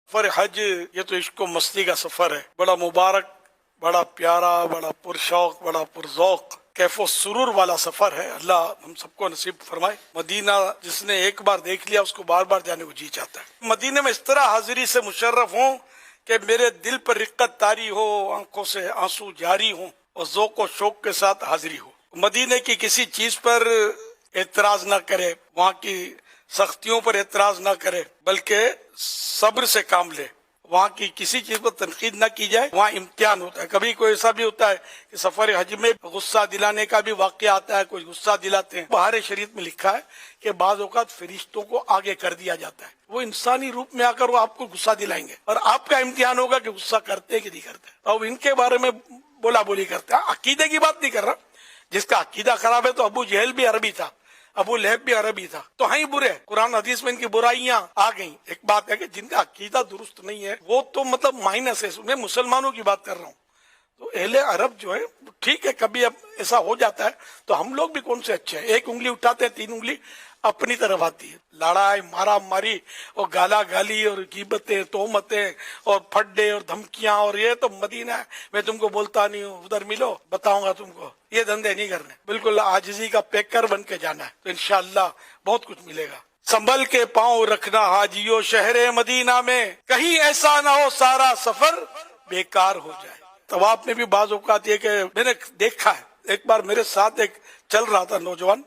सफर हज ये तो इश्क मस्ती का सफर है, बड़ा मुबारक, बड़ा प्यारा, बड़ा पुरशौक, बड़ा पुरजौक, कैफो सुरूर वाला सफर है। अल्लाह हम सबको नसीब फरमाए। मदीना जिसने एक बार देख लिया उसको बार बार जाने को जी चाहता है। मदीने में इस तरह हाजिरी से मुशर्रफ हूँ कि मेरे दिल पर रिक्कत तारी हो, आंखों से आंसू जारी हो और ज़ौक़ व शौक के साथ हाजिरी हो। मदीने की किसी चीज पर एतराज ना करे, वहाँ की सख्तियों पर एतराज ना करे, बल्कि सब्र से काम ले। वहाँ की किसी चीज पर तनकीद न की जाए, वहाँ इम्तिहान होता है। कभी कोई ऐसा भी होता है कि सफर हज में गुस्सा दिलाने का भी वाक़या आता है, कोई गुस्सा दिलाते हैं। बहार शरीयत में लिखा है कि बाज़ औक़ात फरिश्तों को आगे कर दिया जाता है, वो इंसानी रूप में आकर वो आपको गुस्सा दिलाएंगे और आपका इम्तिहान होगा कि गुस्सा करते कि नहीं करते। अब इनके बारे में बोला बोली करते हैं। अकीदे की बात नहीं कर रहा, जिसका अकीदा खराब है तो अबू जहल भी अरबी था, अबू लहब भी अरबी था, तो हैं ही बुरे। कुरान हदीस में इनकी बुराइयां आ गई। एक बात है कि जिनका अकीदा दुरुस्त नहीं है वो तो मतलब माइनस है। मैं मुसलमानों की बात कर रहा हूँ। तो अहले अरब जो है ठीक है, कभी अब ऐसा हो जाता है तो हम लोग भी कौन से अच्छे हैं। एक उंगली उठाते हैं, तीन उंगली अपनी तरफ आती है। लड़ाई मारा मारी और गाला गाली और गिबतें, तोहमतें और फड्डे और धमकियां, और ये तो मदीना है, मैं तुमको बोलता नहीं हूँ, उधर मिलो बताऊंगा तुमको, ये धंधे नहीं करने। बिल्कुल आजिजी का पैकर बन के जाना है, तो इंशाअल्लाह बहुत कुछ मिलेगा। संभल के पांव रखना हाजियो शहरे मदीना में, कहीं ऐसा ना हो सारा सफर बेकार हो जाए। तवाफ में भी बाज औकात ये कि मैंने देखा है, एक बार मेरे साथ एक चल रहा था नौजवान,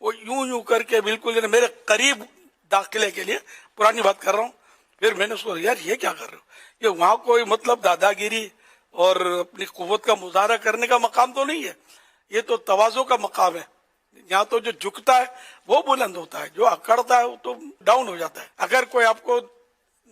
वो यूं यूं करके बिल्कुल मेरे करीब दाखिले के लिए, पुरानी बात कर रहा हूँ, फिर मैंने उसको यार ये क्या कर रहे हो, ये वहाँ कोई मतलब दादागिरी और अपनी कुव्वत का मुजाहरा करने का मकाम तो नहीं है, ये तो तवाज़ो का मकाम है। यहाँ तो जो झुकता है वो बुलंद होता है, जो अकड़ता है वो तो डाउन हो जाता है। अगर कोई आपको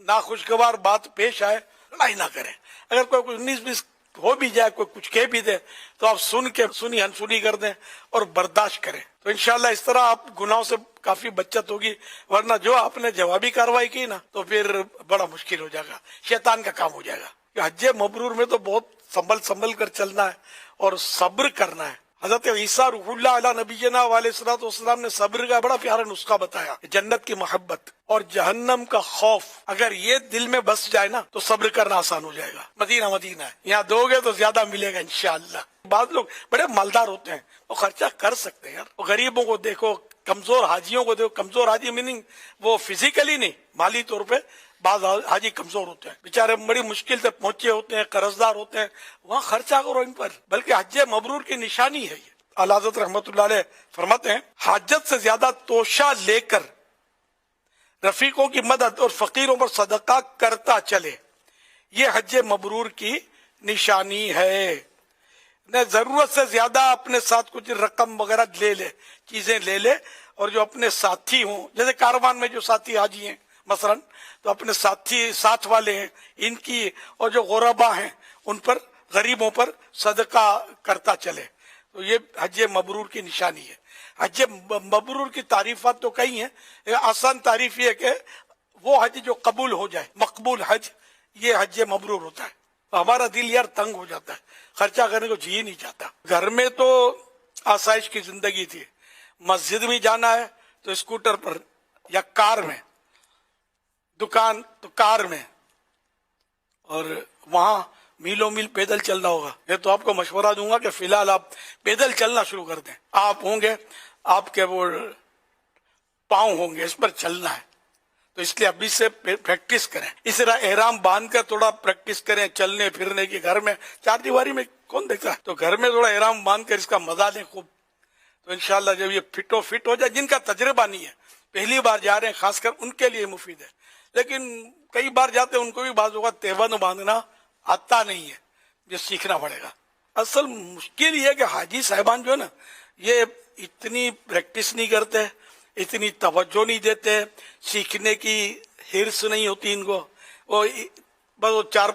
नाखुशगवार बात पेश आए, लड़ाई ना करें। अगर कोई कुछ 19-20 हो भी जाए, कोई कुछ कह भी दे, तो आप सुन के सुनी अनसुनी कर दें और बर्दाश्त करें, तो इंशाल्लाह इस तरह आप गुनाहों से काफी बचत होगी। वरना जो आपने जवाबी कार्रवाई की ना, तो फिर बड़ा मुश्किल हो जाएगा, शैतान का काम हो जाएगा। हज्जे मबरूर में तो बहुत संभल संभल कर चलना है और सब्र करना है। हजरत ईसा रूहुल्लाह अला नबीना वालेस्सलाम ने सब्र का बड़ा प्यारा नुस्खा बताया। जन्नत की मोहब्बत और जहन्नम का खौफ अगर ये दिल में बस जाए ना, तो सब्र करना आसान हो जाएगा। मदीना मदीना है, यहाँ दोगे तो ज्यादा मिलेगा इंशाअल्लाह। बाद लोग बड़े मालदार होते हैं, वो खर्चा कर सकते हैं यार। वो गरीबों को देखो, कमजोर हाजियों को देखो। कमजोर हाजी मीनिंग वो फिजिकली नहीं, माली तौर पे बाद हाजी कमजोर होते हैं, बेचारे बड़ी मुश्किल से पहुंचे होते हैं, कर्जदार होते हैं, वहाँ खर्चा करो इन पर, बल्कि हज्जे मबरूर की निशानी है ये। आला हज़रत रहमतुल्लाह अलैह फरमाते हैं, हाजत से ज्यादा तोशा लेकर रफीकों की मदद और फकीरों पर सदका करता चले, ये हज्जे मबरूर की निशानी है। न जरूरत से ज्यादा अपने साथ कुछ रकम वगैरह ले ले, चीजें ले ले, और जो अपने साथी हों, जैसे कारवान में जो साथी हाजी हैं मसलन, तो अपने साथी साथ वाले हैं इनकी, और जो गुरबा हैं उन पर, गरीबों पर सदका करता चले, तो ये हज मबरूर की निशानी है। हज मबरूर की तारीफात तो कई हैं। आसान तारीफ ये कि वो हज जो कबूल हो जाए, मकबूल हज, ये हज मबरूर होता है। हमारा दिल यार तंग हो जाता है, खर्चा करने को जी नहीं चाहता। घर में तो आसाइश की जिंदगी थी, मस्जिद में जाना है तो स्कूटर पर या कार में, दुकान तो कार में, और वहां मीलों मील पैदल चलना होगा। ये तो आपको मशवरा दूंगा कि फिलहाल आप पैदल चलना शुरू कर दें। आप होंगे, आपके वो पाँव होंगे, इस पर चलना है, तो इसलिए अभी से प्रैक्टिस करें। इस तरह एहराम बांध कर थोड़ा प्रैक्टिस करें चलने फिरने की। घर में चार दीवारी में कौन देखता है, तो घर में थोड़ा एहराम बांध कर इसका मजा लें खूब, तो इंशाल्लाह जब ये फिट हो जाए, जिनका तजर्बा नहीं है, पहली बार जा रहे हैं, खासकर उनके लिए मुफीद है। लेकिन कई बार जाते हैं उनको भी बाज़ औक़ात तेहबंद बांधना आता नहीं है, ये सीखना पड़ेगा। असल मुश्किल ये है कि हाजी साहिबान जो है ना, ये इतनी प्रैक्टिस नहीं करते, इतनी तवज्जो नहीं देते, सीखने की हिर्स नहीं होती इनको। वो बस वो चार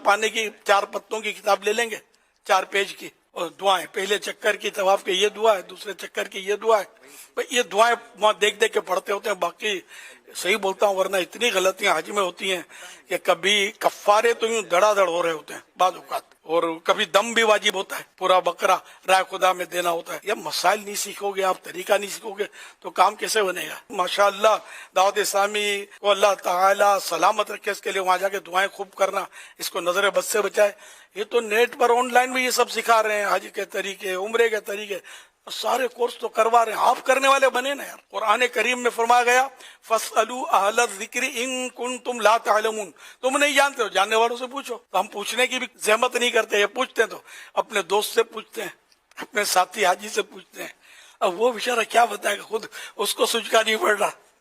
पत्तों की किताब ले लेंगे, 4 पेज की, और दुआएं, पहले चक्कर की तवाफ के ये दुआ है, दूसरे चक्कर की ये दुआ है, ये दुआएं वहाँ देख देख के पढ़ते होते हैं, बाकी صحیح بولتا ہوں، ورنہ اتنی غلطیاں حج میں ہوتی ہیں کہ کبھی کفارے تو یوں دھڑا دھڑ ہو رہے ہوتے ہیں بعض اوقات، اور کبھی دم بھی واجب ہوتا ہے، پورا بکرا رائے خدا میں دینا ہوتا ہے. یہ مسائل نہیں سیکھو گے آپ، طریقہ نہیں سیکھو گے تو کام کیسے بنے گا؟ ماشاءاللہ دعوت اسلامی کو اللہ تعالیٰ سلامت رکھے، اس کے لیے وہاں جا کے دعائیں خوب کرنا، اس کو نظر بد سے بچائے. یہ تو نیٹ پر آن لائن بھی یہ سب سکھا رہے ہیں، حج کے طریقے، عمرے کے طریقے، سارے کورس تو کروا رہے ہیں. آپ کرنے والے بنے نا یار. قرآن کریم میں فرمایا گیا فَاسْأَلُوا أَهْلَ الذِّكْرِ إِن كُنتُمْ لَا تَعْلَمُونَ، تم نہیں جانتے ہو، جاننے والوں سے پوچھو. تو ہم پوچھنے کی بھی زحمت نہیں کرتے، یہ پوچھتے ہیں تو اپنے دوست سے پوچھتے ہیں، اپنے ساتھی حاجی سے پوچھتے ہیں. اب وہ بیچارہ کیا بتائے گا، خود اس کو سوچ کا نہیں پڑ رہا.